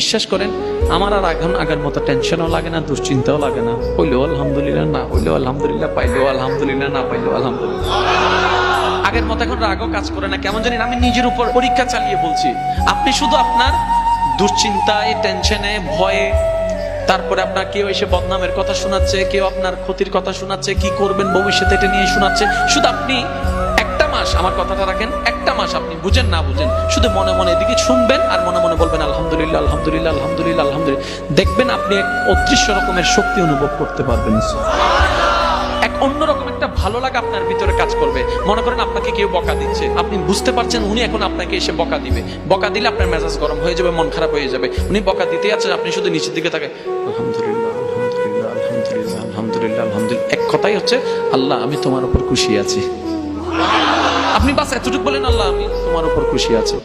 বিশ্বাস করেন আমার আর এখন আগের মতো টেনশনও লাগে না, দুশ্চিন্তাও লাগে না। হইলেও আলহামদুলিল্লাহ, না হইলেও আলহামদুলিল্লাহ, পাইলেও আলহামদুলিল্লাহ, না পাইলেও আলহামদুলিল্লাহ। আগের মতো এখন রাগও কাজ করে না, কেমন জানি আমি নিজের উপর পরীক্ষা চালিয়ে বলছি। আপনি শুধু আপনার দুশ্চিন্তায়, টেনশনে, ভয়ে, তারপরে আপনার কেউ এসে বদনামের কথা শোনাচ্ছে, কেউ আপনার ক্ষতির কথা শোনাচ্ছে, কি করবেন ভবিষ্যতে এটা নিয়ে শোনাচ্ছে। শুধু আপনি একটা মাস, আমার কথাটা রাখেন, একটা মাস আপনি বুঝেন না বুঝেন, শুধু মনে মনে এদিকে শুনবেন আর মনে মনে বলবেন আলহামদুলিল্লাহ, আলহামদুলিল্লাহ, আলহামদুলিল্লাহ, আলহামদুলিল্লাহ। দেখবেন আপনি এক অদৃশ্য রকমের শক্তি অনুভব করতে পারবেন। এক অন্যরকম একটা ভালো লাগা আপনার ভিতরে কাজ করবে। মনে করেন আপনাকে কেউ বকা দিচ্ছে, আপনি বুঝতে পারছেন উনি এখন আপনাকে এসে বকা দিবে। বকা দিলে আপনার মেজাজ গরম হয়ে যাবে, মন খারাপ হয়ে যাবে। উনি বকা দিতে আছেন, আপনি শুধু নিচের দিকে তাকায় আলহামদুলিল্লাহ, আলহামদুলিল্লাহ, আলহামদুলিল্লাহ, আলহামদুলিল্লাহ, আলহামদুলিল্লাহ। এক কথাই হচ্ছে আল্লাহ আমি তোমার উপর খুশি আছি। আপনি বাস এতটুকু বলেন আল্লাহ আমি তোমার উপর খুশি আছি।